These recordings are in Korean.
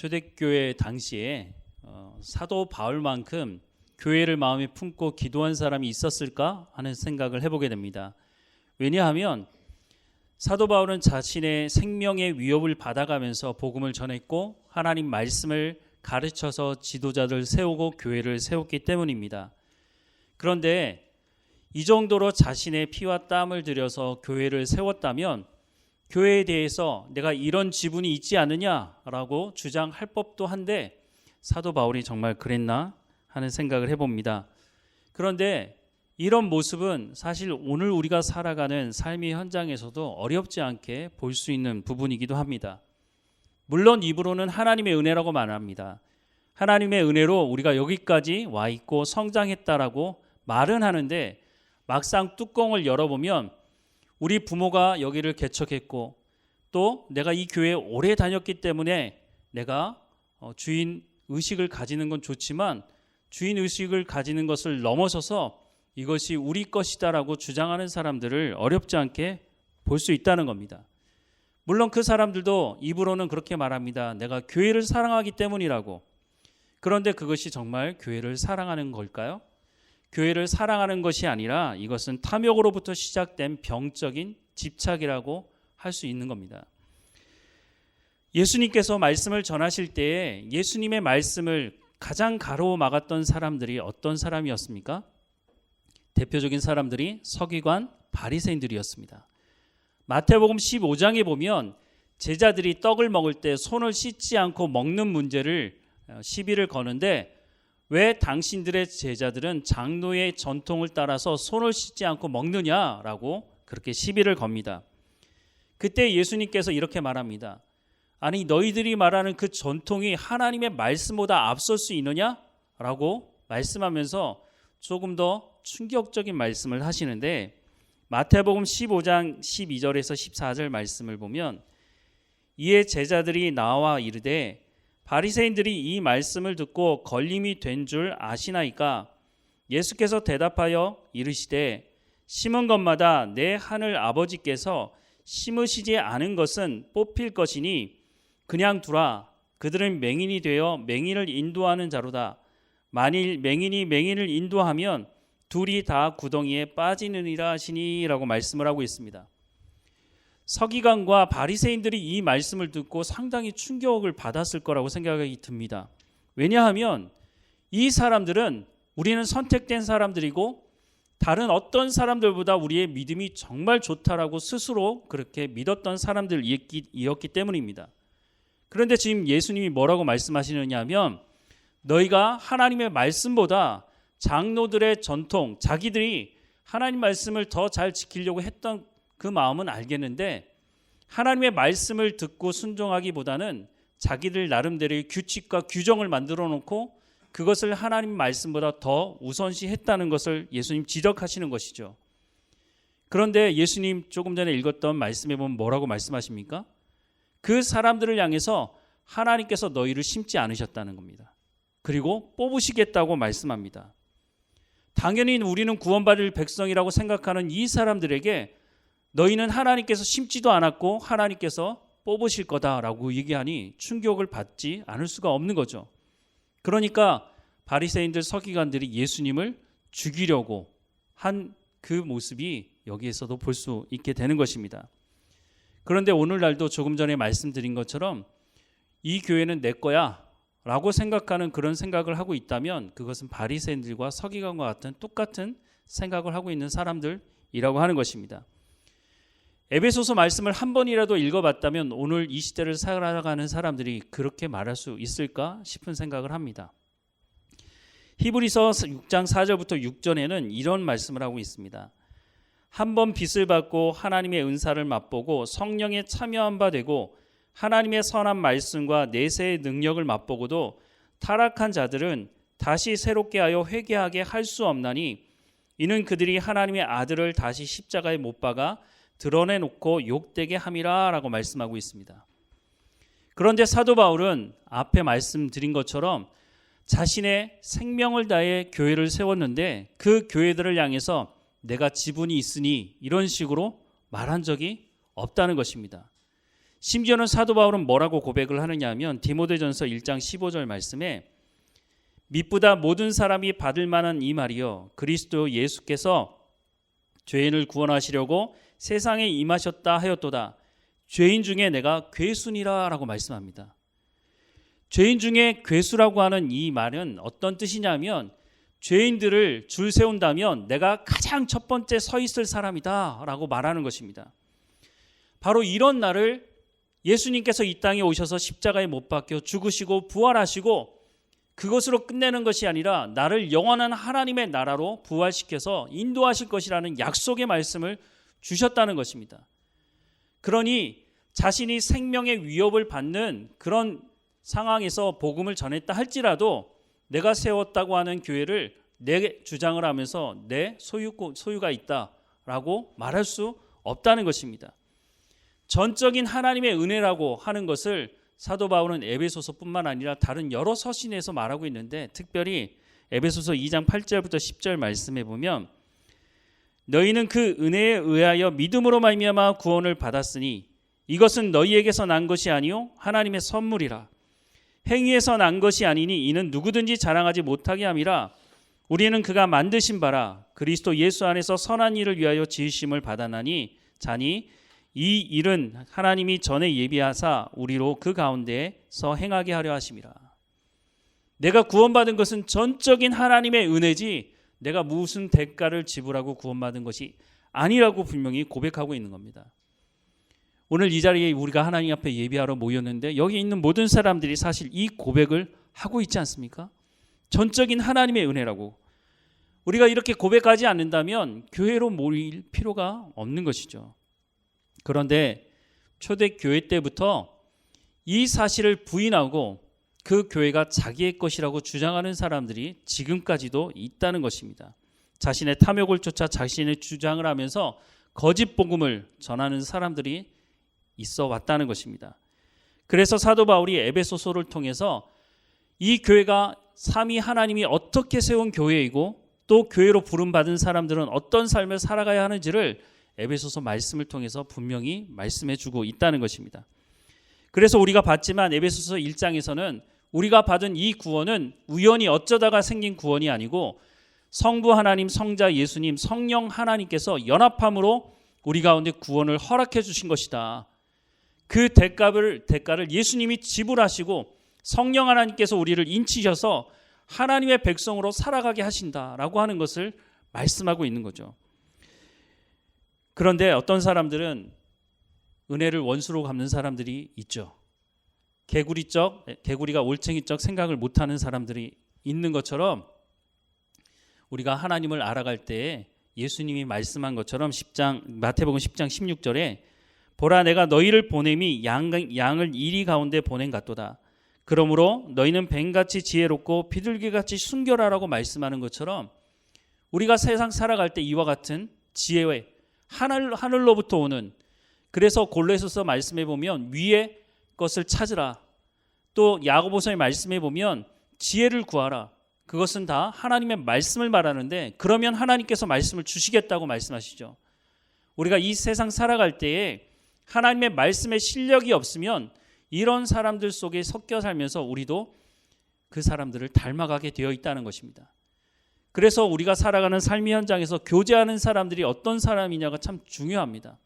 초대교회 당시에 사도 바울만큼 교회를 마음에 품고 기도한 사람이 있었을까 하는 생각을 해보게 됩니다. 왜냐하면 사도 바울은 자신의 생명의 위협을 받아가면서 복음을 전했고 하나님 말씀을 가르쳐서 지도자들 세우고 교회를 세웠기 때문입니다. 그런데 이 정도로 자신의 피와 땀을 들여서 교회를 세웠다면 교회에 대해서 내가 이런 지분이 있지 않느냐라고 주장할 법도 한데 사도 바울이 정말 그랬나 하는 생각을 해봅니다. 그런데 이런 모습은 사실 오늘 우리가 살아가는 삶의 현장에서도 어렵지 않게 볼 수 있는 부분이기도 합니다. 물론 입으로는 하나님의 은혜라고 말합니다. 하나님의 은혜로 우리가 여기까지 와 있고 성장했다라고 말은 하는데 막상 뚜껑을 열어보면 우리 부모가 여기를 개척했고 또 내가 이 교회에 오래 다녔기 때문에 내가 주인 의식을 가지는 건 좋지만 주인 의식을 가지는 것을 넘어서서 이것이 우리 것이다라고 주장하는 사람들을 어렵지 않게 볼 수 있다는 겁니다. 물론 그 사람들도 입으로는 그렇게 말합니다. 내가 교회를 사랑하기 때문이라고. 그런데 그것이 정말 교회를 사랑하는 걸까요? 교회를 사랑하는 것이 아니라 이것은 탐욕으로부터 시작된 병적인 집착이라고 할 수 있는 겁니다. 예수님께서 말씀을 전하실 때에 예수님의 말씀을 가장 가로막았던 사람들이 어떤 사람이었습니까? 대표적인 사람들이 서기관, 바리새인들이었습니다. 마태복음 15장에 보면 제자들이 떡을 먹을 때 손을 씻지 않고 먹는 문제를 시비를 거는데 왜 당신들의 제자들은 장로의 전통을 따라서 손을 씻지 않고 먹느냐라고 그렇게 시비를 겁니다. 그때 예수님께서 이렇게 말합니다. 아니 너희들이 말하는 그 전통이 하나님의 말씀보다 앞설 수 있느냐라고 말씀하면서 조금 더 충격적인 말씀을 하시는데 마태복음 15장 12절에서 14절 말씀을 보면 이에 제자들이 나와 이르되 바리새인들이 이 말씀을 듣고 걸림이 된 줄 아시나이까? 예수께서 대답하여 이르시되 심은 것마다 내 하늘 아버지께서 심으시지 않은 것은 뽑힐 것이니 그냥 두라. 그들은 맹인이 되어 맹인을 인도하는 자로다. 만일 맹인이 맹인을 인도하면 둘이 다 구덩이에 빠지느니라 하시니라고 말씀을 하고 있습니다. 서기관과 바리새인들이 이 말씀을 듣고 상당히 충격을 받았을 거라고 생각이 듭니다. 왜냐하면 이 사람들은 우리는 선택된 사람들이고 다른 어떤 사람들보다 우리의 믿음이 정말 좋다라고 스스로 그렇게 믿었던 사람들이었기 때문입니다. 그런데 지금 예수님이 뭐라고 말씀하시느냐 하면 너희가 하나님의 말씀보다 장로들의 전통, 자기들이 하나님 말씀을 더 잘 지키려고 했던 그 마음은 알겠는데 하나님의 말씀을 듣고 순종하기보다는 자기들 나름대로의 규칙과 규정을 만들어 놓고 그것을 하나님 말씀보다 더 우선시했다는 것을 예수님 지적하시는 것이죠. 그런데 예수님 조금 전에 읽었던 말씀에 보면 뭐라고 말씀하십니까? 그 사람들을 향해서 하나님께서 너희를 심지 않으셨다는 겁니다. 그리고 뽑으시겠다고 말씀합니다. 당연히 우리는 구원받을 백성이라고 생각하는 이 사람들에게 너희는 하나님께서 심지도 않았고 하나님께서 뽑으실 거다라고 얘기하니 충격을 받지 않을 수가 없는 거죠. 그러니까 바리새인들 서기관들이 예수님을 죽이려고 한 그 모습이 여기에서도 볼 수 있게 되는 것입니다. 그런데 오늘날도 조금 전에 말씀드린 것처럼 이 교회는 내 거야 라고 생각하는 그런 생각을 하고 있다면 그것은 바리새인들과 서기관과 같은 똑같은 생각을 하고 있는 사람들이라고 하는 것입니다. 에베소서 말씀을 한 번이라도 읽어봤다면 오늘 이 시대를 살아가는 사람들이 그렇게 말할 수 있을까 싶은 생각을 합니다. 히브리서 6장 4절부터 6절에는 이런 말씀을 하고 있습니다. 한 번 빚을 받고 하나님의 은사를 맛보고 성령에 참여한 바 되고 하나님의 선한 말씀과 내세의 능력을 맛보고도 타락한 자들은 다시 새롭게 하여 회개하게 할 수 없나니 이는 그들이 하나님의 아들을 다시 십자가에 못 박아 드러내놓고 욕되게 함이라 라고 말씀하고 있습니다. 그런데 사도 바울은 앞에 말씀드린 것처럼 자신의 생명을 다해 교회를 세웠는데 그 교회들을 향해서 내가 지분이 있으니 이런 식으로 말한 적이 없다는 것입니다. 심지어는 사도 바울은 뭐라고 고백을 하느냐 하면 디모데전서 1장 15절 말씀에 mit보다 모든 사람이 받을 만한 이 말이요 그리스도 예수께서 죄인을 구원하시려고 세상에 임하셨다 하였도다. 죄인 중에 내가 괴수니라 라고 말씀합니다. 죄인 중에 괴수라고 하는 이 말은 어떤 뜻이냐면 죄인들을 줄 세운다면 내가 가장 첫 번째 서 있을 사람이다 라고 말하는 것입니다. 바로 이런 날을 예수님께서 이 땅에 오셔서 십자가에 못 박혀 죽으시고 부활하시고 그것으로 끝내는 것이 아니라 나를 영원한 하나님의 나라로 부활시켜서 인도하실 것이라는 약속의 말씀을 주셨다는 것입니다. 그러니 자신이 생명의 위협을 받는 그런 상황에서 복음을 전했다 할지라도 내가 세웠다고 하는 교회를 내 주장을 하면서 내 소유가 있다라고 말할 수 없다는 것입니다. 전적인 하나님의 은혜라고 하는 것을 사도 바울은 에베소서뿐만 아니라 다른 여러 서신에서 말하고 있는데 특별히 에베소서 2장 8절부터 10절 말씀에 보면 너희는 그 은혜에 의하여 믿음으로 말미암아 구원을 받았으니 이것은 너희에게서 난 것이 아니요 하나님의 선물이라. 행위에서 난 것이 아니니 이는 누구든지 자랑하지 못하게 함이라. 우리는 그가 만드신 바라 그리스도 예수 안에서 선한 일을 위하여 지으심을 받았나니 자니 이 일은 하나님이 전에 예비하사 우리로 그 가운데서 행하게 하려 하심이라. 내가 구원받은 것은 전적인 하나님의 은혜지 내가 무슨 대가를 지불하고 구원받은 것이 아니라고 분명히 고백하고 있는 겁니다. 오늘 이 자리에 우리가 하나님 앞에 예배하러 모였는데 여기 있는 모든 사람들이 사실 이 고백을 하고 있지 않습니까? 전적인 하나님의 은혜라고. 우리가 이렇게 고백하지 않는다면 교회로 모일 필요가 없는 것이죠. 그런데 초대교회 때부터 이 사실을 부인하고 그 교회가 자기의 것이라고 주장하는 사람들이 지금까지도 있다는 것입니다. 자신의 탐욕을 쫓아 자신의 주장을 하면서 거짓 복음을 전하는 사람들이 있어 왔다는 것입니다. 그래서 사도 바울이 에베소서를 통해서 이 교회가 삼위 하나님이 어떻게 세운 교회이고 또 교회로 부름받은 사람들은 어떤 삶을 살아가야 하는지를 에베소서 말씀을 통해서 분명히 말씀해 주고 있다는 것입니다. 그래서 우리가 봤지만 에베소서 1장에서는 우리가 받은 이 구원은 우연히 어쩌다가 생긴 구원이 아니고 성부 하나님, 성자 예수님, 성령 하나님께서 연합함으로 우리 가운데 구원을 허락해 주신 것이다. 그 대가를 예수님이 지불하시고 성령 하나님께서 우리를 인치셔서 하나님의 백성으로 살아가게 하신다라고 하는 것을 말씀하고 있는 거죠. 그런데 어떤 사람들은 은혜를 원수로 갚는 사람들이 있죠. 개구리가 올챙이적 생각을 못하는 사람들이 있는 것처럼 우리가 하나님을 알아갈 때에 예수님이 말씀한 것처럼 마태복음 10장 16절에 보라 내가 너희를 보냄이 양을 이리 가운데 보낸 같도다. 그러므로 너희는 뱀같이 지혜롭고 비둘기같이 순결하라고 말씀하는 것처럼 우리가 세상 살아갈 때 이와 같은 지혜의 하늘로부터 오는, 그래서 골로새서 말씀해 보면 위의 것을 찾으라. 또 야고보서의 말씀해 보면 지혜를 구하라. 그것은 다 하나님의 말씀을 말하는데 그러면 하나님께서 말씀을 주시겠다고 말씀하시죠. 우리가 이 세상 살아갈 때에 하나님의 말씀의 실력이 없으면 이런 사람들 속에 섞여 살면서 우리도 그 사람들을 닮아가게 되어 있다는 것입니다. 그래서 우리가 살아가는 삶의 현장에서 교제하는 사람들이 어떤 사람이냐가 참 중요합니다.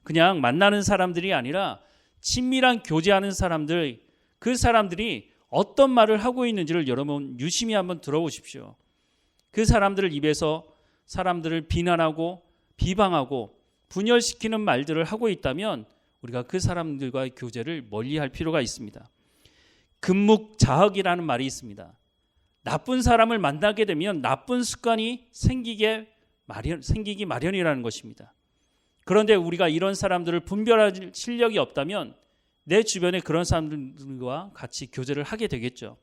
그냥 만나는 사람들이 아니라 친밀한 교제하는 사람들, 그 사람들이 어떤 말을 하고 있는지를 여러분 유심히 한번 들어보십시오. 그 사람들을 입에서 사람들을 비난하고 비방하고 분열시키는 말들을 하고 있다면 우리가 그 사람들과의 교제를 멀리할 필요가 있습니다. 금묵자학이라는 말이 있습니다. 나쁜 사람을 만나게 되면 나쁜 습관이 생기기 마련이라는 것입니다. 그런데 우리가 이런 사람들을 분별할 실력이 없다면 내 주변에 그런 사람들과 같이 교제를 하게 되겠죠.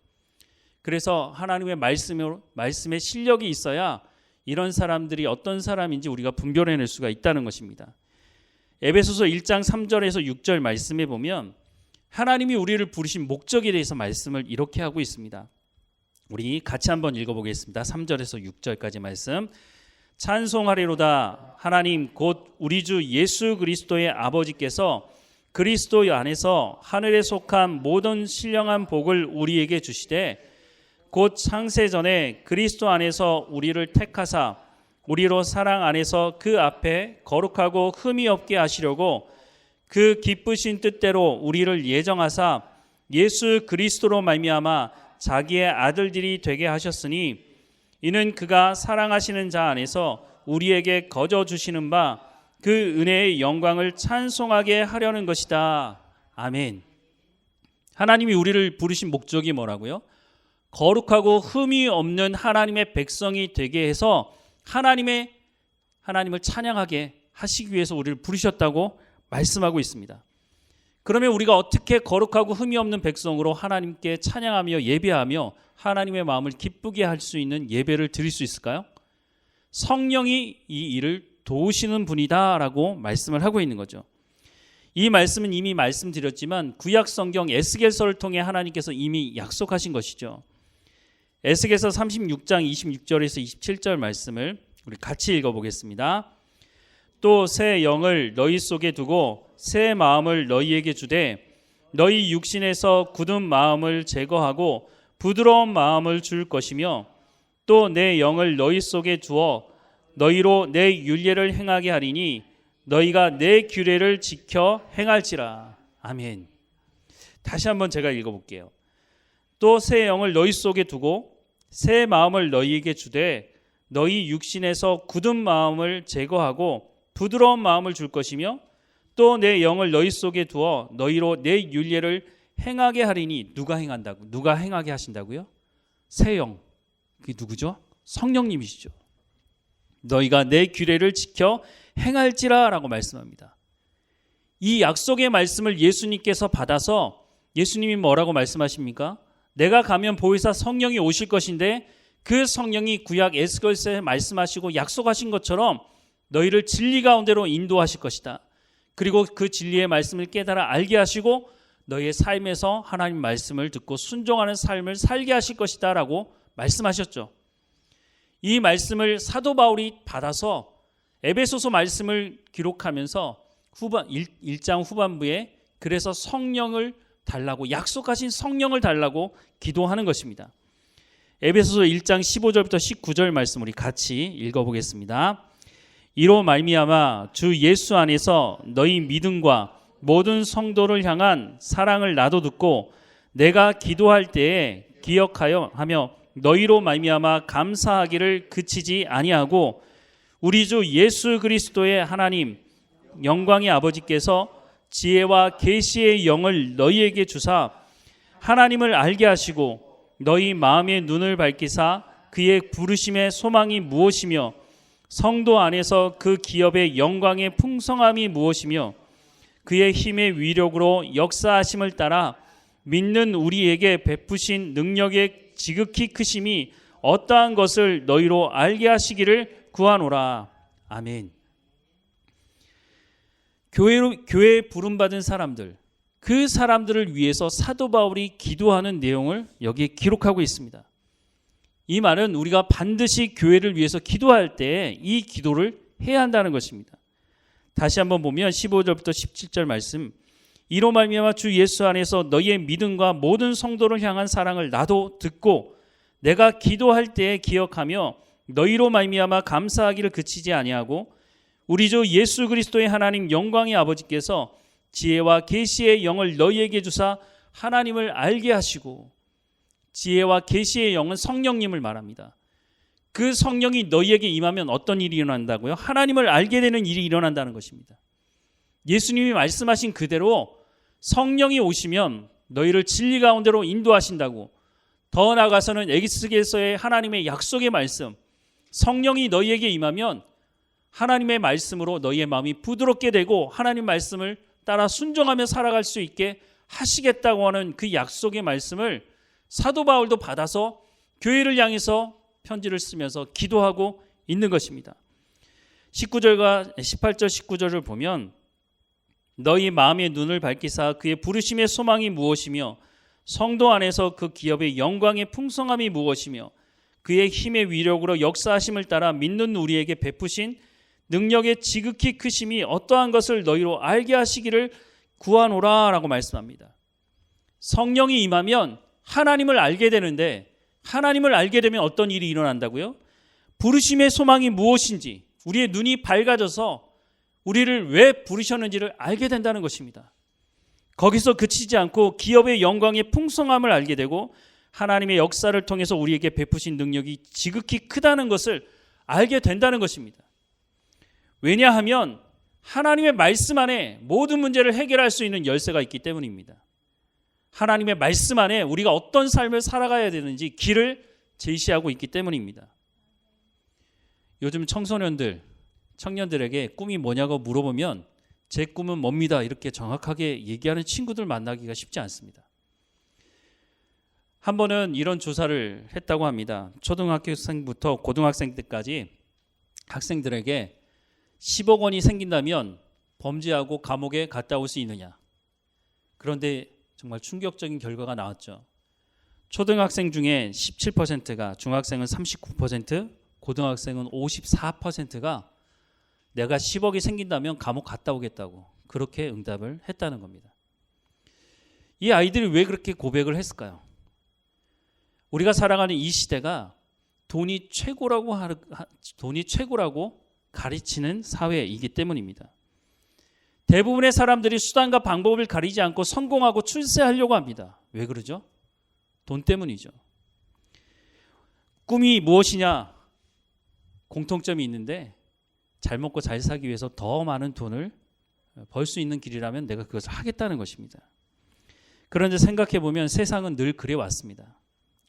그래서 하나님의 말씀의 실력이 있어야 이런 사람들이 어떤 사람인지 우리가 분별해낼 수가 있다는 것입니다. 에베소서 1장 3절에서 6절 말씀에 보면 하나님이 우리를 부르신 목적에 대해서 말씀을 이렇게 하고 있습니다. 우리 같이 한번 읽어보겠습니다. 3절에서 6절까지 말씀. 찬송하리로다. 하나님 곧 우리 주 예수 그리스도의 아버지께서 그리스도 안에서 하늘에 속한 모든 신령한 복을 우리에게 주시되 곧 창세 전에 그리스도 안에서 우리를 택하사 우리로 사랑 안에서 그 앞에 거룩하고 흠이 없게 하시려고 그 기쁘신 뜻대로 우리를 예정하사 예수 그리스도로 말미암아 자기의 아들들이 되게 하셨으니 이는 그가 사랑하시는 자 안에서 우리에게 거저 주시는 바 그 은혜의 영광을 찬송하게 하려는 것이다. 아멘. 하나님이 우리를 부르신 목적이 뭐라고요? 거룩하고 흠이 없는 하나님의 백성이 되게 해서 하나님을 찬양하게 하시기 위해서 우리를 부르셨다고 말씀하고 있습니다. 그러면 우리가 어떻게 거룩하고 흠이 없는 백성으로 하나님께 찬양하며 예배하며 하나님의 마음을 기쁘게 할 수 있는 예배를 드릴 수 있을까요? 성령이 이 일을 도우시는 분이다라고 말씀을 하고 있는 거죠. 이 말씀은 이미 말씀드렸지만 구약 성경 에스겔서를 통해 하나님께서 이미 약속하신 것이죠. 에스겔서 36장 26절에서 27절 말씀을 우리 같이 읽어보겠습니다. 또 새 영을 너희 속에 두고 새 마음을 너희에게 주되 너희 육신에서 굳은 마음을 제거하고 부드러운 마음을 줄 것이며 또 내 영을 너희 속에 두어 너희로 내 율례를 행하게 하리니 너희가 내 규례를 지켜 행할지라. 아멘. 다시 한번 제가 읽어볼게요. 또 새 영을 너희 속에 두고 새 마음을 너희에게 주되 너희 육신에서 굳은 마음을 제거하고 부드러운 마음을 줄 것이며 또 내 영을 너희 속에 두어 너희로 내 율례를 행하게 하리니. 누가 행한다고? 누가 행하게 하신다고요? 새 영. 그게 누구죠? 성령님이시죠. 너희가 내 규례를 지켜 행할지라 라고 말씀합니다. 이 약속의 말씀을 예수님께서 받아서 예수님이 뭐라고 말씀하십니까? 내가 가면 보혜사 성령이 오실 것인데 그 성령이 구약 에스겔서에 말씀하시고 약속하신 것처럼 너희를 진리 가운데로 인도하실 것이다. 그리고 그 진리의 말씀을 깨달아 알게 하시고 너희의 삶에서 하나님 말씀을 듣고 순종하는 삶을 살게 하실 것이다 라고 말씀하셨죠. 이 말씀을 사도 바울이 받아서 에베소서 말씀을 기록하면서 1장 후반부에 그래서 성령을 달라고, 약속하신 성령을 달라고 기도하는 것입니다. 에베소서 1장 15절부터 19절 말씀 우리 같이 읽어보겠습니다. 이로 말미암아 주 예수 안에서 너희 믿음과 모든 성도를 향한 사랑을 나도 듣고 내가 기도할 때에 기억하여 하며 너희로 말미암아 감사하기를 그치지 아니하고 우리 주 예수 그리스도의 하나님 영광의 아버지께서 지혜와 계시의 영을 너희에게 주사 하나님을 알게 하시고 너희 마음의 눈을 밝히사 그의 부르심의 소망이 무엇이며 성도 안에서 그 기업의 영광의 풍성함이 무엇이며 그의 힘의 위력으로 역사하심을 따라 믿는 우리에게 베푸신 능력의 지극히 크심이 어떠한 것을 너희로 알게 하시기를 구하노라. 아멘. 교회에 부름받은 사람들, 그 사람들을 위해서 사도 바울이 기도하는 내용을 여기에 기록하고 있습니다. 이 말은 우리가 반드시 교회를 위해서 기도할 때 이 기도를 해야 한다는 것입니다. 다시 한번 보면 15절부터 17절 말씀, 이로 말미암아 주 예수 안에서 너희의 믿음과 모든 성도를 향한 사랑을 나도 듣고 내가 기도할 때에 기억하며 너희로 말미암아 감사하기를 그치지 아니하고 우리 주 예수 그리스도의 하나님 영광의 아버지께서 지혜와 계시의 영을 너희에게 주사 하나님을 알게 하시고, 지혜와 계시의 영은 성령님을 말합니다. 그 성령이 너희에게 임하면 어떤 일이 일어난다고요? 하나님을 알게 되는 일이 일어난다는 것입니다. 예수님이 말씀하신 그대로 성령이 오시면 너희를 진리 가운데로 인도하신다고. 더 나아가서는 에스겔서의 하나님의 약속의 말씀, 성령이 너희에게 임하면 하나님의 말씀으로 너희의 마음이 부드럽게 되고 하나님 말씀을 따라 순종하며 살아갈 수 있게 하시겠다고 하는 그 약속의 말씀을 사도 바울도 받아서 교회를 향해서 편지를 쓰면서 기도하고 있는 것입니다. 18절 19절을 보면 너희 마음의 눈을 밝히사 그의 부르심의 소망이 무엇이며 성도 안에서 그 기업의 영광의 풍성함이 무엇이며 그의 힘의 위력으로 역사하심을 따라 믿는 우리에게 베푸신 능력의 지극히 크심이 어떠한 것을 너희로 알게 하시기를 구하노라라고 말씀합니다. 성령이 임하면 하나님을 알게 되는데, 하나님을 알게 되면 어떤 일이 일어난다고요? 부르심의 소망이 무엇인지 우리의 눈이 밝아져서 우리를 왜 부르셨는지를 알게 된다는 것입니다. 거기서 그치지 않고 기업의 영광의 풍성함을 알게 되고 하나님의 역사를 통해서 우리에게 베푸신 능력이 지극히 크다는 것을 알게 된다는 것입니다. 왜냐하면 하나님의 말씀 안에 모든 문제를 해결할 수 있는 열쇠가 있기 때문입니다. 하나님의 말씀 안에 우리가 어떤 삶을 살아가야 되는지 길을 제시하고 있기 때문입니다. 요즘 청소년들, 청년들에게 꿈이 뭐냐고 물어보면 제 꿈은 뭡니다, 이렇게 정확하게 얘기하는 친구들 만나기가 쉽지 않습니다. 한 번은 이런 조사를 했다고 합니다. 초등학생부터 고등학생 때까지 학생들에게 10억 원이 생긴다면 범죄하고 감옥에 갔다 올 수 있느냐. 그런데 정말 충격적인 결과가 나왔죠. 초등학생 중에 17%가, 중학생은 39%, 고등학생은 54%가 내가 10억이 생긴다면 감옥 갔다 오겠다고 그렇게 응답을 했다는 겁니다. 이 아이들이 왜 그렇게 고백을 했을까요? 우리가 살아가는 이 시대가 돈이 최고라고 가르치는 사회이기 때문입니다. 대부분의 사람들이 수단과 방법을 가리지 않고 성공하고 출세하려고 합니다. 왜 그러죠? 돈 때문이죠. 꿈이 무엇이냐? 공통점이 있는데 잘 먹고 잘 살기 위해서 더 많은 돈을 벌 수 있는 길이라면 내가 그것을 하겠다는 것입니다. 그런데 생각해 보면 세상은 늘 그래 왔습니다.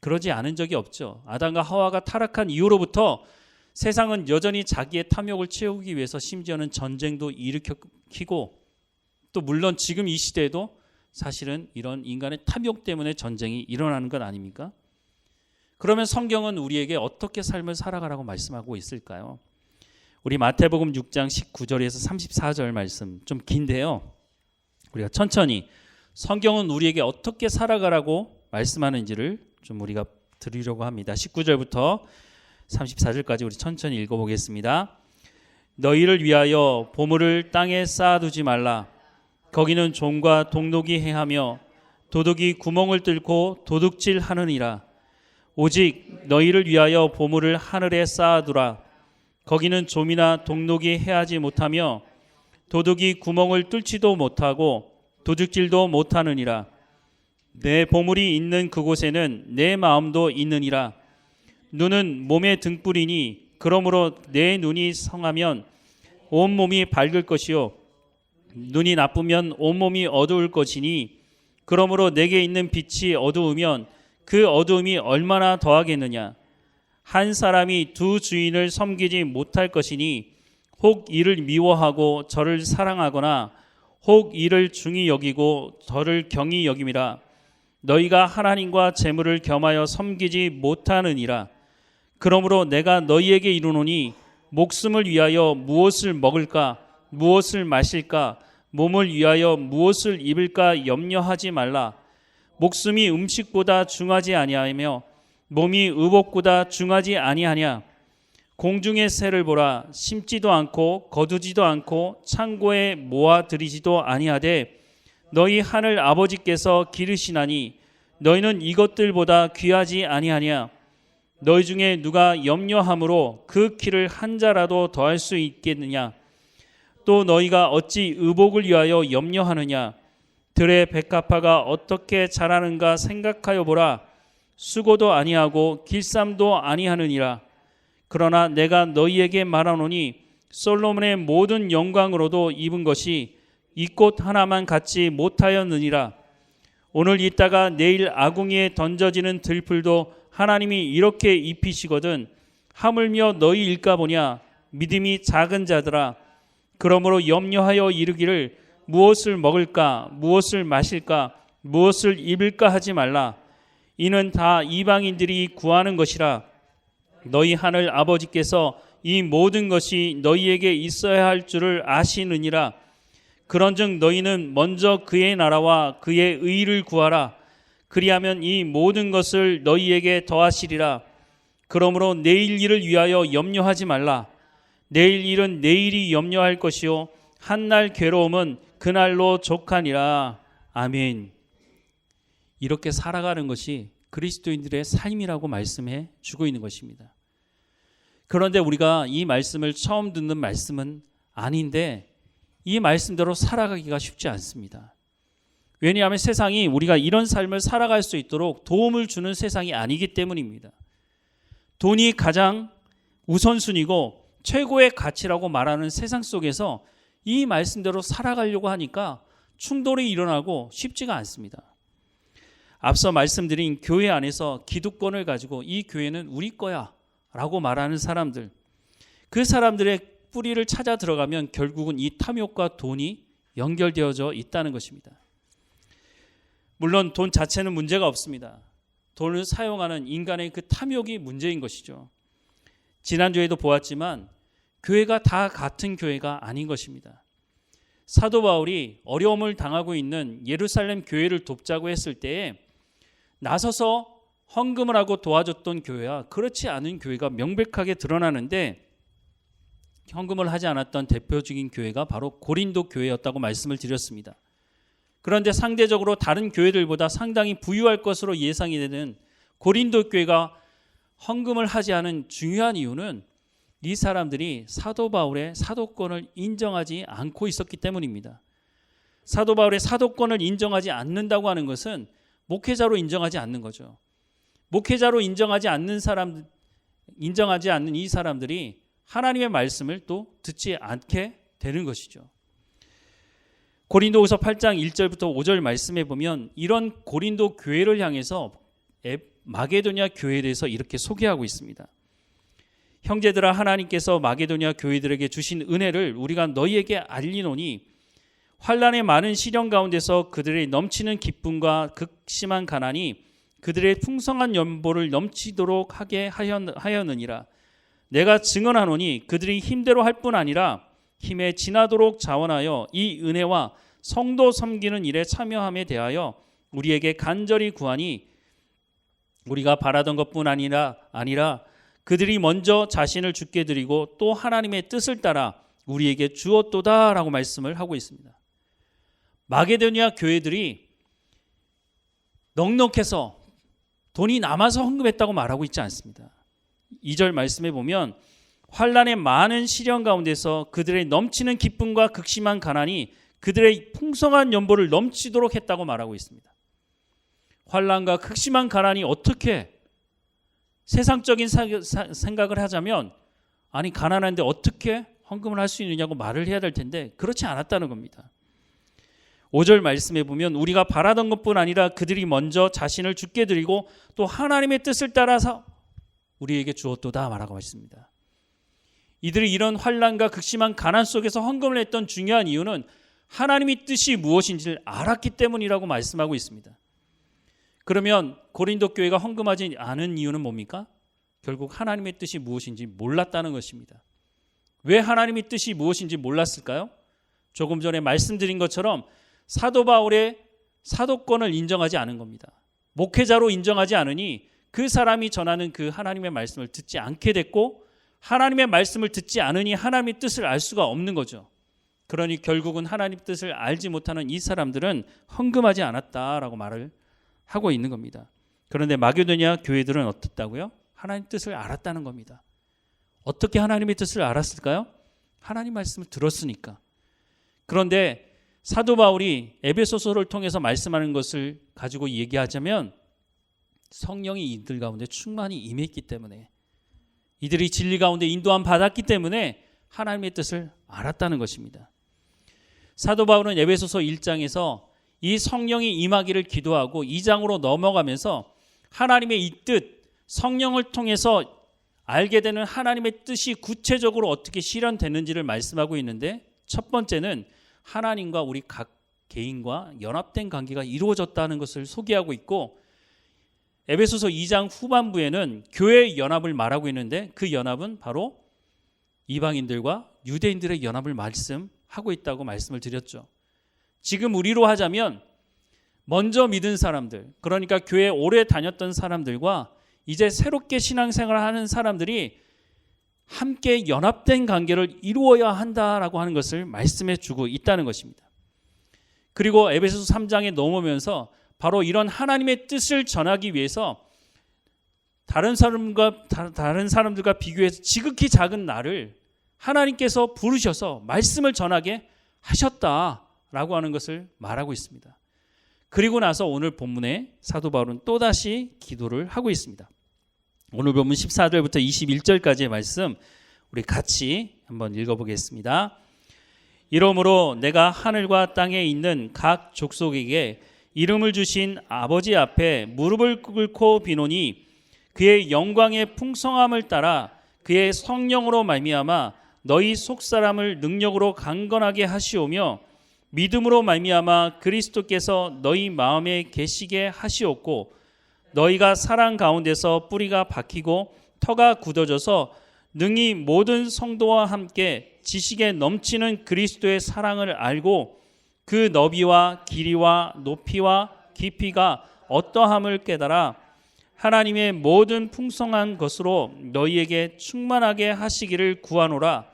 그러지 않은 적이 없죠. 아담과 하와가 타락한 이후로부터 세상은 여전히 자기의 탐욕을 채우기 위해서 심지어는 전쟁도 일으키고, 또 물론 지금 이 시대에도 사실은 이런 인간의 탐욕 때문에 전쟁이 일어나는 것 아닙니까? 그러면 성경은 우리에게 어떻게 삶을 살아가라고 말씀하고 있을까요? 우리 마태복음 6장 19절에서 34절 말씀, 좀 긴데요, 우리가 천천히 성경은 우리에게 어떻게 살아가라고 말씀하는지를 좀 우리가 드리려고 합니다. 19절부터 34절까지 우리 천천히 읽어보겠습니다. 너희를 위하여 보물을 땅에 쌓아두지 말라. 거기는 종과 동록이 행하며 도둑이 구멍을 뚫고 도둑질하느니라. 오직 너희를 위하여 보물을 하늘에 쌓아두라. 거기는 좀이나 동록이 해하지 못하며 도둑이 구멍을 뚫지도 못하고 도둑질도 못하느니라. 내 보물이 있는 그곳에는 내 마음도 있느니라. 눈은 몸의 등불이니 그러므로 내 눈이 성하면 온몸이 밝을 것이요 눈이 나쁘면 온몸이 어두울 것이니 그러므로 내게 있는 빛이 어두우면 그 어두움이 얼마나 더하겠느냐. 한 사람이 두 주인을 섬기지 못할 것이니 혹 이를 미워하고 저를 사랑하거나 혹 이를 중히 여기고 저를 경히 여김이라. 너희가 하나님과 재물을 겸하여 섬기지 못하느니라. 그러므로 내가 너희에게 이르노니 목숨을 위하여 무엇을 먹을까, 무엇을 마실까, 몸을 위하여 무엇을 입을까 염려하지 말라. 목숨이 음식보다 중하지 아니하며 몸이 의복보다 중하지 아니하냐. 공중의 새를 보라. 심지도 않고 거두지도 않고 창고에 모아들이지도 아니하되 너희 하늘 아버지께서 기르시나니 너희는 이것들보다 귀하지 아니하냐. 너희 중에 누가 염려함으로 그 키를 한 자라도 더할 수 있겠느냐. 또 너희가 어찌 의복을 위하여 염려하느냐. 들의 백합화가 어떻게 자라는가 생각하여 보라. 수고도 아니하고 길쌈도 아니하느니라. 그러나 내가 너희에게 말하노니 솔로몬의 모든 영광으로도 입은 것이 이 꽃 하나만 갖지 못하였느니라. 오늘 있다가 내일 아궁이에 던져지는 들풀도 하나님이 이렇게 입히시거든 하물며 너희일까 보냐. 믿음이 작은 자들아. 그러므로 염려하여 이르기를 무엇을 먹을까, 무엇을 마실까, 무엇을 입을까 하지 말라. 이는 다 이방인들이 구하는 것이라. 너희 하늘 아버지께서 이 모든 것이 너희에게 있어야 할 줄을 아시느니라. 그런즉 너희는 먼저 그의 나라와 그의 의를 구하라. 그리하면 이 모든 것을 너희에게 더하시리라. 그러므로 내일 일을 위하여 염려하지 말라. 내일 일은 내일이 염려할 것이요 한날 괴로움은 그날로 족하니라. 아멘. 이렇게 살아가는 것이 그리스도인들의 삶이라고 말씀해 주고 있는 것입니다. 그런데 우리가 이 말씀을 처음 듣는 말씀은 아닌데 이 말씀대로 살아가기가 쉽지 않습니다. 왜냐하면 세상이 우리가 이런 삶을 살아갈 수 있도록 도움을 주는 세상이 아니기 때문입니다. 돈이 가장 우선순위고 최고의 가치라고 말하는 세상 속에서 이 말씀대로 살아가려고 하니까 충돌이 일어나고 쉽지가 않습니다. 앞서 말씀드린 교회 안에서 기득권을 가지고 이 교회는 우리 거야 라고 말하는 사람들, 그 사람들의 뿌리를 찾아 들어가면 결국은 이 탐욕과 돈이 연결되어져 있다는 것입니다. 물론 돈 자체는 문제가 없습니다. 돈을 사용하는 인간의 그 탐욕이 문제인 것이죠. 지난주에도 보았지만 교회가 다 같은 교회가 아닌 것입니다. 사도 바울이 어려움을 당하고 있는 예루살렘 교회를 돕자고 했을 때에 나서서 헌금을 하고 도와줬던 교회와 그렇지 않은 교회가 명백하게 드러나는데 헌금을 하지 않았던 대표적인 교회가 바로 고린도 교회였다고 말씀을 드렸습니다. 그런데 상대적으로 다른 교회들보다 상당히 부유할 것으로 예상이 되는 고린도 교회가 헌금을 하지 않은 중요한 이유는 이 사람들이 사도 바울의 사도권을 인정하지 않고 있었기 때문입니다. 사도 바울의 사도권을 인정하지 않는다고 하는 것은 목회자로 인정하지 않는 거죠. 목회자로 인정하지 않는 이 사람들이 하나님의 말씀을 또 듣지 않게 되는 것이죠. 고린도후서 8장 1절부터 5절 말씀에 보면 이런 고린도 교회를 향해서 마게도냐 교회에 대해서 이렇게 소개하고 있습니다. 형제들아, 하나님께서 마게도냐 교회들에게 주신 은혜를 우리가 너희에게 알리노니 환난의 많은 시련 가운데서 그들의 넘치는 기쁨과 극심한 가난이 그들의 풍성한 연보를 넘치도록 하게 하였느니라. 내가 증언하노니 그들이 힘대로 할 뿐 아니라 힘에 지나도록 자원하여 이 은혜와 성도 섬기는 일에 참여함에 대하여 우리에게 간절히 구하니 우리가 바라던 것뿐 아니라 그들이 먼저 자신을 주께 드리고 또 하나님의 뜻을 따라 우리에게 주었도다라고 말씀을 하고 있습니다. 마게도냐 교회들이 넉넉해서 돈이 남아서 헌금했다고 말하고 있지 않습니다. 2절 말씀에 보면 환난의 많은 시련 가운데서 그들의 넘치는 기쁨과 극심한 가난이 그들의 풍성한 연보를 넘치도록 했다고 말하고 있습니다. 환난과 극심한 가난이 어떻게 세상적인 생각을 하자면 아니 가난한데 어떻게 헌금을 할 수 있느냐고 말을 해야 될 텐데 그렇지 않았다는 겁니다. 5절 말씀에 보면 우리가 바라던 것뿐 아니라 그들이 먼저 자신을 주께 드리고 또 하나님의 뜻을 따라서 우리에게 주었도다 말하고 있습니다. 이들이 이런 환난과 극심한 가난 속에서 헌금을 했던 중요한 이유는 하나님의 뜻이 무엇인지를 알았기 때문이라고 말씀하고 있습니다. 그러면 고린도 교회가 헌금하지 않은 이유는 뭡니까? 결국 하나님의 뜻이 무엇인지 몰랐다는 것입니다. 왜 하나님의 뜻이 무엇인지 몰랐을까요? 조금 전에 말씀드린 것처럼 사도 바울의 사도권을 인정하지 않은 겁니다. 목회자로 인정하지 않으니 그 사람이 전하는 그 하나님의 말씀을 듣지 않게 됐고 하나님의 말씀을 듣지 않으니 하나님의 뜻을 알 수가 없는 거죠. 그러니 결국은 하나님의 뜻을 알지 못하는 이 사람들은 헌금하지 않았다라고 말을 하고 있는 겁니다. 그런데 마게도냐 교회들은 어떻다고요? 하나님 뜻을 알았다는 겁니다. 어떻게 하나님의 뜻을 알았을까요? 하나님 말씀을 들었으니까. 그런데 사도 바울이 에베소서를 통해서 말씀하는 것을 가지고 얘기하자면 성령이 이들 가운데 충만히 임했기 때문에 이들이 진리 가운데 인도함 받았기 때문에 하나님의 뜻을 알았다는 것입니다. 사도 바울은 에베소서 1장에서 이 성령이 임하기를 기도하고 2장으로 넘어가면서 하나님의 이 뜻, 성령을 통해서 알게 되는 하나님의 뜻이 구체적으로 어떻게 실현되는지를 말씀하고 있는데 첫 번째는 하나님과 우리 각 개인과 연합된 관계가 이루어졌다는 것을 소개하고 있고 에베소서 2장 후반부에는 교회의 연합을 말하고 있는데 그 연합은 바로 이방인들과 유대인들의 연합을 말씀하고 있다고 말씀을 드렸죠. 지금 우리로 하자면 먼저 믿은 사람들, 그러니까 교회에 오래 다녔던 사람들과 이제 새롭게 신앙생활을 하는 사람들이 함께 연합된 관계를 이루어야 한다라고 하는 것을 말씀해 주고 있다는 것입니다. 그리고 에베소서 3장에 넘으면서 바로 이런 하나님의 뜻을 전하기 위해서 다른 사람들과 비교해서 지극히 작은 나를 하나님께서 부르셔서 말씀을 전하게 하셨다라고 하는 것을 말하고 있습니다. 그리고 나서 오늘 본문에 사도 바울은 또다시 기도를 하고 있습니다. 오늘 본문 14절부터 21절까지의 말씀 우리 같이 한번 읽어보겠습니다. 이러므로 내가 하늘과 땅에 있는 각 족속에게 이름을 주신 아버지 앞에 무릎을 꿇고 비노니 그의 영광의 풍성함을 따라 그의 성령으로 말미암아 너희 속사람을 능력으로 강건하게 하시오며 믿음으로 말미암아 그리스도께서 너희 마음에 계시게 하시옵고 너희가 사랑 가운데서 뿌리가 박히고 터가 굳어져서 능히 모든 성도와 함께 지식에 넘치는 그리스도의 사랑을 알고 그 너비와 길이와 높이와 깊이가 어떠함을 깨달아 하나님의 모든 풍성한 것으로 너희에게 충만하게 하시기를 구하노라.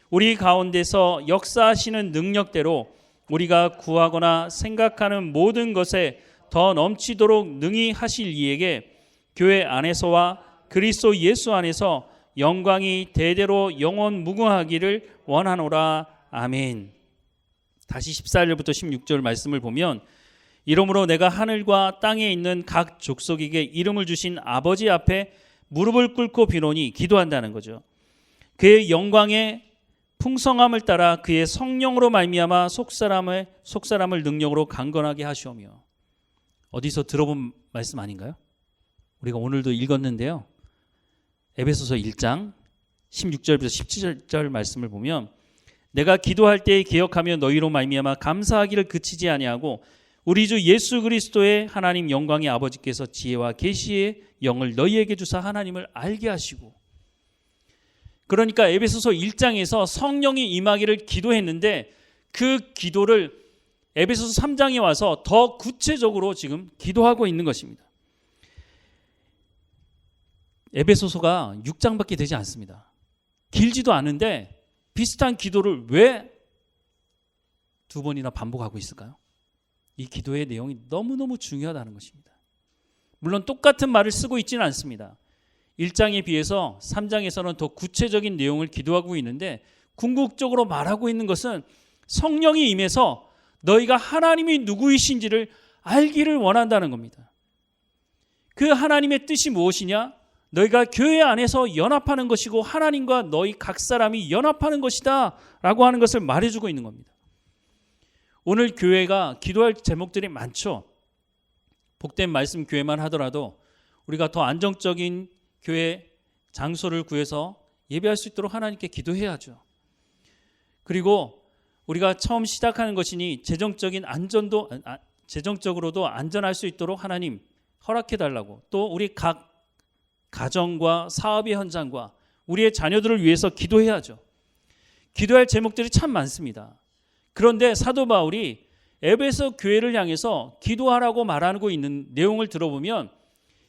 우리 가운데서 역사하시는 능력대로 우리가 구하거나 생각하는 모든 것에 더 넘치도록 능히 하실 이에게 교회 안에서와 그리스도 예수 안에서 영광이 대대로 영원 무궁하기를 원하노라. 아멘. 다시 14절부터 16절 말씀을 보면 이러므로 내가 하늘과 땅에 있는 각 족속에게 이름을 주신 아버지 앞에 무릎을 꿇고 비노니 기도한다는 거죠. 그의 영광의 풍성함을 따라 그의 성령으로 말미암아 속사람을 능력으로 강건하게 하시오며. 어디서 들어본 말씀 아닌가요? 우리가 오늘도 읽었는데요. 에베소서 1장 16절부터 17절 말씀을 보면 내가 기도할 때에 기억하며 너희로 말미암아 감사하기를 그치지 아니하고 우리 주 예수 그리스도의 하나님 영광의 아버지께서 지혜와 계시의 영을 너희에게 주사 하나님을 알게 하시고. 그러니까 에베소서 1장에서 성령이 임하기를 기도했는데 그 기도를 에베소서 3장에 와서 더 구체적으로 지금 기도하고 있는 것입니다. 에베소서가 6장밖에 되지 않습니다. 길지도 않은데 비슷한 기도를 왜 두 번이나 반복하고 있을까요? 이 기도의 내용이 너무너무 중요하다는 것입니다. 물론 똑같은 말을 쓰고 있지는 않습니다. 1장에 비해서 3장에서는 더 구체적인 내용을 기도하고 있는데 궁극적으로 말하고 있는 것은 성령이 임해서 너희가 하나님이 누구이신지를 알기를 원한다는 겁니다. 그 하나님의 뜻이 무엇이냐? 너희가 교회 안에서 연합하는 것이고 하나님과 너희 각 사람이 연합하는 것이다 라고 하는 것을 말해주고 있는 겁니다. 오늘 교회가 기도할 제목들이 많죠. 복된 말씀 교회만 하더라도 우리가 더 안정적인 교회 장소를 구해서 예배할 수 있도록 하나님께 기도해야죠. 그리고 우리가 처음 시작하는 것이니 재정적으로도 안전할 수 있도록 하나님 허락해달라고, 또 우리 각 가정과 사업의 현장과 우리의 자녀들을 위해서 기도해야죠. 기도할 제목들이 참 많습니다. 그런데 사도 바울이 에베소 교회를 향해서 기도하라고 말하고 있는 내용을 들어보면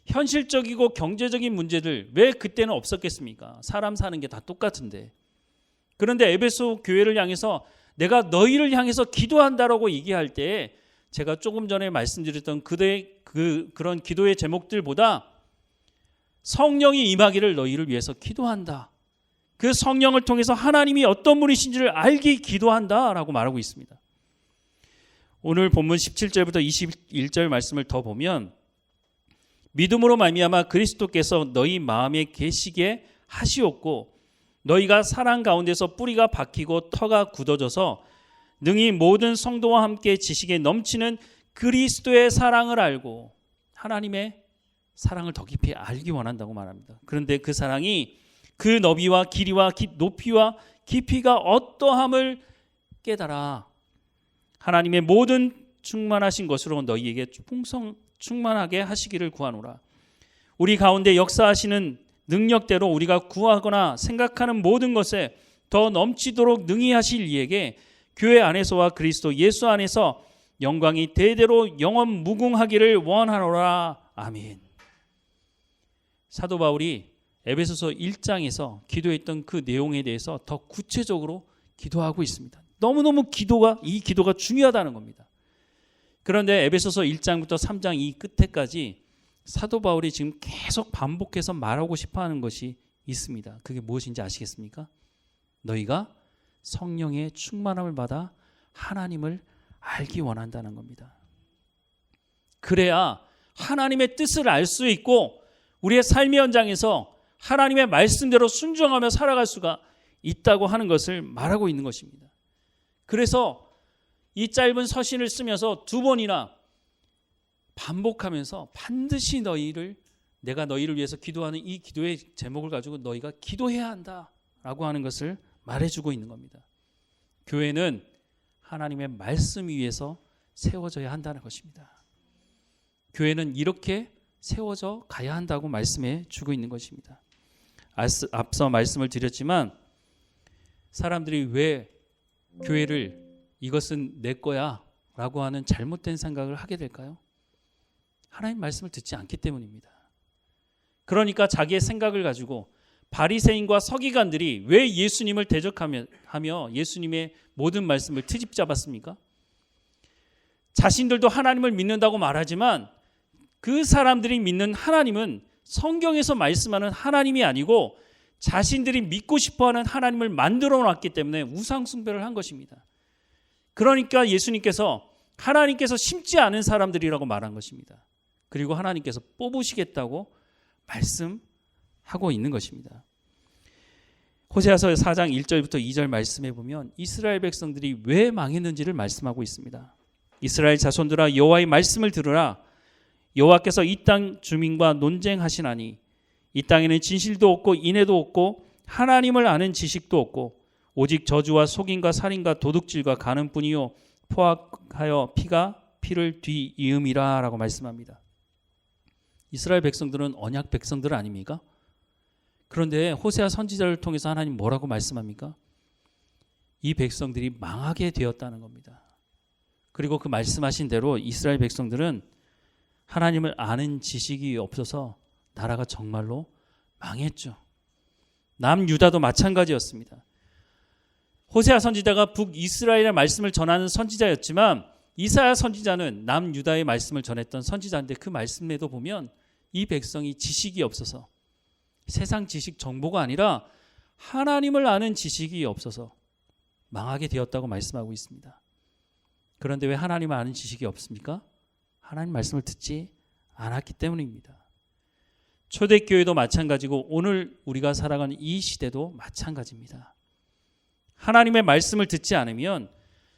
현실적이고 경제적인 문제들 왜 그때는 없었겠습니까? 사람 사는 게 다 똑같은데. 그런데 에베소 교회를 향해서 내가 너희를 향해서 기도한다라고 얘기할 때 제가 조금 전에 말씀드렸던 그런 기도의 제목들보다 성령이 임하기를 너희를 위해서 기도한다. 그 성령을 통해서 하나님이 어떤 분이신지를 알기 기도한다라고 말하고 있습니다. 오늘 본문 17절부터 21절 말씀을 더 보면 믿음으로 말미암아 그리스도께서 너희 마음에 계시게 하시옵고 너희가 사랑 가운데서 뿌리가 박히고 터가 굳어져서 능히 모든 성도와 함께 지식에 넘치는 그리스도의 사랑을 알고, 하나님의 사랑을 더 깊이 알기 원한다고 말합니다. 그런데 그 사랑이 그 너비와 길이와 높이와 깊이가 어떠함을 깨달아 하나님의 모든 충만하신 것으로 너희에게 충만하게 하시기를 구하노라. 우리 가운데 역사하시는 능력대로 우리가 구하거나 생각하는 모든 것에 더 넘치도록 능히 하실 이에게 교회 안에서와 그리스도 예수 안에서 영광이 대대로 영원 무궁하기를 원하노라. 아멘. 사도 바울이 에베소서 1장에서 기도했던 그 내용에 대해서 더 구체적으로 기도하고 있습니다. 너무너무 이 기도가 중요하다는 겁니다. 그런데 에베소서 1장부터 3장 이 끝에까지 사도 바울이 지금 계속 반복해서 말하고 싶어하는 것이 있습니다. 그게 무엇인지 아시겠습니까? 너희가 성령의 충만함을 받아 하나님을 알기 원한다는 겁니다. 그래야 하나님의 뜻을 알 수 있고 우리의 삶의 현장에서 하나님의 말씀대로 순종하며 살아갈 수가 있다고 하는 것을 말하고 있는 것입니다. 그래서 이 짧은 서신을 쓰면서 2번이나 반복하면서 반드시 내가 너희를 위해서 기도하는 이 기도의 제목을 가지고 너희가 기도해야 한다라고 하는 것을 말해주고 있는 겁니다. 교회는 하나님의 말씀 위에서 세워져야 한다는 것입니다. 교회는 이렇게 세워져 가야 한다고 말씀해 주고 있는 것입니다. 앞서 말씀을 드렸지만 사람들이 왜 교회를 이것은 내 거야 라고 하는 잘못된 생각을 하게 될까요? 하나님 말씀을 듣지 않기 때문입니다. 그러니까 자기의 생각을 가지고 바리새인과 서기관들이 왜 예수님을 대적하며 예수님의 모든 말씀을 트집 잡았습니까? 자신들도 하나님을 믿는다고 말하지만 그 사람들이 믿는 하나님은 성경에서 말씀하는 하나님이 아니고 자신들이 믿고 싶어하는 하나님을 만들어 놨기 때문에 우상 숭배를 한 것입니다. 그러니까 예수님께서 하나님께서 심지 않은 사람들이라고 말한 것입니다. 그리고 하나님께서 뽑으시겠다고 말씀하고 있는 것입니다. 호세아서 4장 1절부터 2절 말씀해 보면 이스라엘 백성들이 왜 망했는지를 말씀하고 있습니다. 이스라엘 자손들아 여호와의 말씀을 들으라. 여호와께서 이 땅 주민과 논쟁하시나니 이 땅에는 진실도 없고 인애도 없고 하나님을 아는 지식도 없고 오직 저주와 속임과 살인과 도둑질과 간음뿐이요 포악하여 피가 피를 뒤이음이라 라고 말씀합니다. 이스라엘 백성들은 언약 백성들 아닙니까? 그런데 호세아 선지자를 통해서 하나님 뭐라고 말씀합니까? 이 백성들이 망하게 되었다는 겁니다. 그리고 그 말씀하신 대로 이스라엘 백성들은 하나님을 아는 지식이 없어서 나라가 정말로 망했죠. 남유다도 마찬가지였습니다. 호세아 선지자가 북이스라엘의 말씀을 전하는 선지자였지만 이사야 선지자는 남유다의 말씀을 전했던 선지자인데 그 말씀에도 보면 이 백성이 지식이 없어서 세상 지식 정보가 아니라 하나님을 아는 지식이 없어서 망하게 되었다고 말씀하고 있습니다. 그런데 왜 하나님을 아는 지식이 없습니까? 하나님 말씀을 듣지 않았기 때문입니다. 초대교회도 마찬가지고 오늘 우리가 살아가는 이 시대도 마찬가지입니다. 하나님의 말씀을 듣지 않으면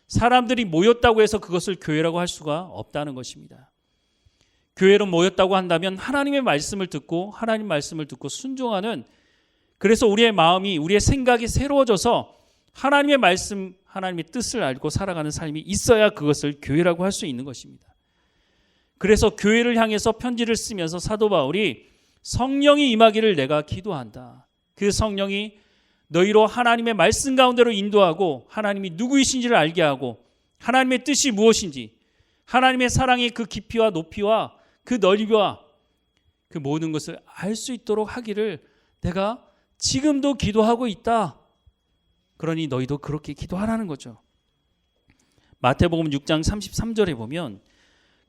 사람들이 모였다고 해서 그것을 교회라고 할 수가 없다는 것입니다. 교회로 모였다고 한다면 하나님의 말씀을 듣고 하나님 말씀을 듣고 순종하는, 그래서 우리의 마음이 우리의 생각이 새로워져서 하나님의 말씀, 하나님의 뜻을 알고 살아가는 삶이 있어야 그것을 교회라고 할 수 있는 것입니다. 그래서 교회를 향해서 편지를 쓰면서 사도 바울이 성령이 임하기를 내가 기도한다. 그 성령이 너희로 하나님의 말씀 가운데로 인도하고 하나님이 누구이신지를 알게 하고 하나님의 뜻이 무엇인지, 하나님의 사랑의 그 깊이와 높이와 그 넓이와 그 모든 것을 알 수 있도록 하기를 내가 지금도 기도하고 있다. 그러니 너희도 그렇게 기도하라는 거죠. 마태복음 6장 33절에 보면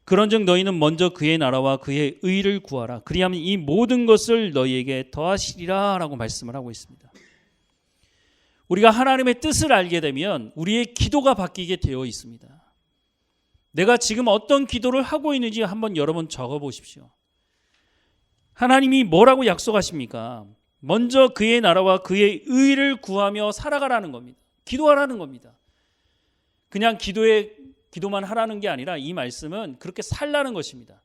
그런즉 너희는 먼저 그의 나라와 그의 의를 구하라. 그리하면 이 모든 것을 너희에게 더하시리라 라고 말씀을 하고 있습니다. 우리가 하나님의 뜻을 알게 되면 우리의 기도가 바뀌게 되어 있습니다. 내가 지금 어떤 기도를 하고 있는지 한번 여러 번 적어보십시오. 하나님이 뭐라고 약속하십니까? 먼저 그의 나라와 그의 의를 구하며 살아가라는 겁니다. 기도하라는 겁니다. 그냥 기도만 하라는 게 아니라 이 말씀은 그렇게 살라는 것입니다.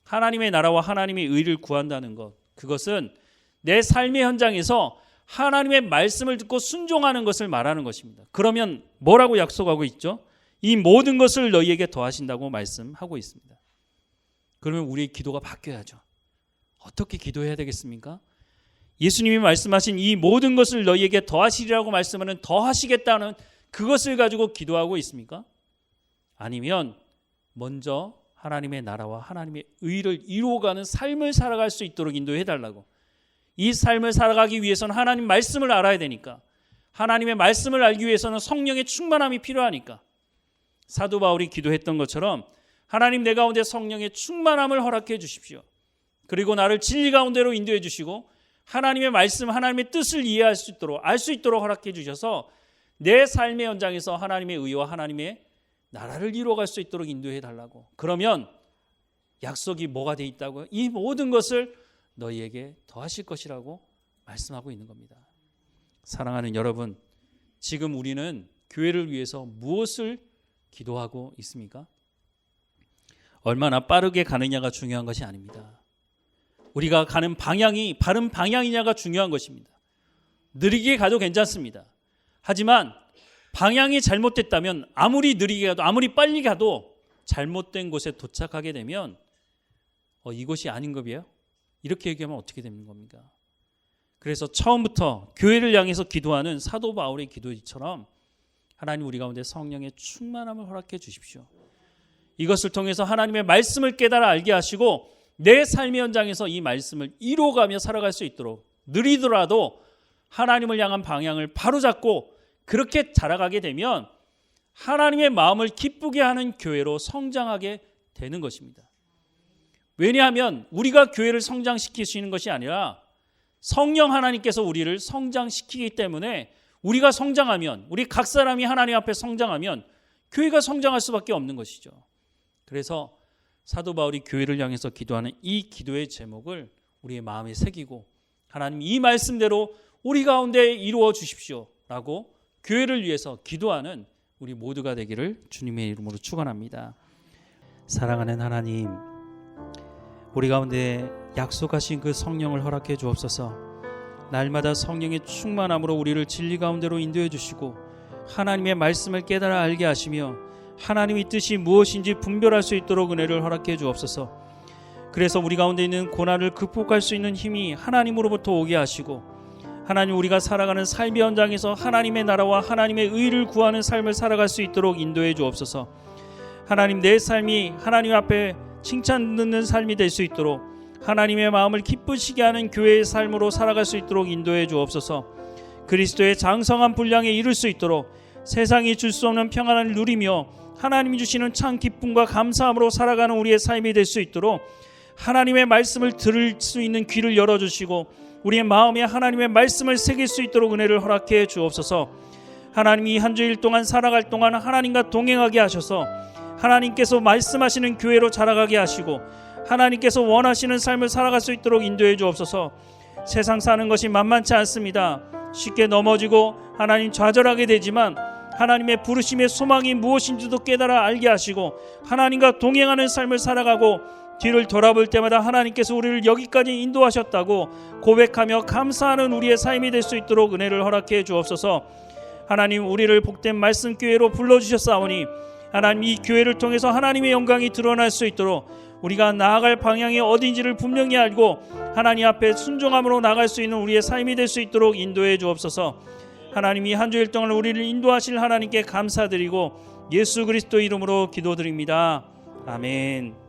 하나님의 나라와 하나님의 의를 구한다는 것, 그것은 내 삶의 현장에서 하나님의 말씀을 듣고 순종하는 것을 말하는 것입니다. 그러면 뭐라고 약속하고 있죠? 이 모든 것을 너희에게 더하신다고 말씀하고 있습니다. 그러면 우리의 기도가 바뀌어야죠. 어떻게 기도해야 되겠습니까? 예수님이 말씀하신 이 모든 것을 너희에게 더하시리라고 말씀하는 더하시겠다는 그것을 가지고 기도하고 있습니까? 아니면 먼저 하나님의 나라와 하나님의 의를 이루어가는 삶을 살아갈 수 있도록 인도해달라고, 이 삶을 살아가기 위해서는 하나님 말씀을 알아야 되니까, 하나님의 말씀을 알기 위해서는 성령의 충만함이 필요하니까 사도 바울이 기도했던 것처럼 하나님 내 가운데 성령의 충만함을 허락해 주십시오. 그리고 나를 진리 가운데로 인도해 주시고 하나님의 말씀, 하나님의 뜻을 이해할 수 있도록, 알 수 있도록 허락해 주셔서 내 삶의 현장에서 하나님의 의와 하나님의 나라를 이루어갈 수 있도록 인도해 달라고. 그러면 약속이 뭐가 돼 있다고요? 이 모든 것을 너희에게 더하실 것이라고 말씀하고 있는 겁니다. 사랑하는 여러분, 지금 우리는 교회를 위해서 무엇을 기도하고 있습니까? 얼마나 빠르게 가느냐가 중요한 것이 아닙니다. 우리가 가는 방향이 바른 방향이냐가 중요한 것입니다. 느리게 가도 괜찮습니다. 하지만 방향이 잘못됐다면 아무리 느리게 가도 아무리 빨리 가도 잘못된 곳에 도착하게 되면 이곳이 아닌 겁이에요? 이렇게 얘기하면 어떻게 되는 겁니까? 그래서 처음부터 교회를 향해서 기도하는 사도 바울의 기도처럼 하나님 우리 가운데 성령의 충만함을 허락해 주십시오. 이것을 통해서 하나님의 말씀을 깨달아 알게 하시고 내 삶의 현장에서 이 말씀을 이루어가며 살아갈 수 있도록 느리더라도 하나님을 향한 방향을 바로잡고 그렇게 자라가게 되면 하나님의 마음을 기쁘게 하는 교회로 성장하게 되는 것입니다. 왜냐하면 우리가 교회를 성장시키시는 것이 아니라 성령 하나님께서 우리를 성장시키기 때문에 우리가 성장하면, 우리 각 사람이 하나님 앞에 성장하면 교회가 성장할 수밖에 없는 것이죠. 그래서 사도 바울이 교회를 향해서 기도하는 이 기도의 제목을 우리의 마음에 새기고 하나님 이 말씀대로 우리 가운데 이루어 주십시오 라고 교회를 위해서 기도하는 우리 모두가 되기를 주님의 이름으로 축원합니다. 사랑하는 하나님, 우리 가운데 약속하신 그 성령을 허락해 주옵소서. 날마다 성령의 충만함으로 우리를 진리 가운데로 인도해 주시고 하나님의 말씀을 깨달아 알게 하시며 하나님의 뜻이 무엇인지 분별할 수 있도록 은혜를 허락해 주옵소서. 그래서 우리 가운데 있는 고난을 극복할 수 있는 힘이 하나님으로부터 오게 하시고 하나님 우리가 살아가는 삶의 현장에서 하나님의 나라와 하나님의 의를 구하는 삶을 살아갈 수 있도록 인도해 주옵소서. 하나님 내 삶이 하나님 앞에 칭찬 듣는 삶이 될 수 있도록 하나님의 마음을 기쁘시게 하는 교회의 삶으로 살아갈 수 있도록 인도해 주옵소서. 그리스도의 장성한 분량에 이룰 수 있도록 세상이 줄 수 없는 평안을 누리며 하나님이 주시는 참 기쁨과 감사함으로 살아가는 우리의 삶이 될 수 있도록 하나님의 말씀을 들을 수 있는 귀를 열어주시고 우리의 마음에 하나님의 말씀을 새길 수 있도록 은혜를 허락해 주옵소서. 하나님이 이 한 주일 동안 살아갈 동안 하나님과 동행하게 하셔서 하나님께서 말씀하시는 교회로 자라가게 하시고 하나님께서 원하시는 삶을 살아갈 수 있도록 인도해 주옵소서. 세상 사는 것이 만만치 않습니다. 쉽게 넘어지고 하나님 좌절하게 되지만 하나님의 부르심의 소망이 무엇인지도 깨달아 알게 하시고 하나님과 동행하는 삶을 살아가고 뒤를 돌아볼 때마다 하나님께서 우리를 여기까지 인도하셨다고 고백하며 감사하는 우리의 삶이 될 수 있도록 은혜를 허락해 주옵소서. 하나님 우리를 복된 말씀교회로 불러주셨사오니 하나님 이 교회를 통해서 하나님의 영광이 드러날 수 있도록 우리가 나아갈 방향이 어딘지를 분명히 알고 하나님 앞에 순종함으로 나갈 수 있는 우리의 삶이 될 수 있도록 인도해 주옵소서. 하나님이 한 주일 동안 우리를 인도하실 하나님께 감사드리고 예수 그리스도 이름으로 기도드립니다. 아멘.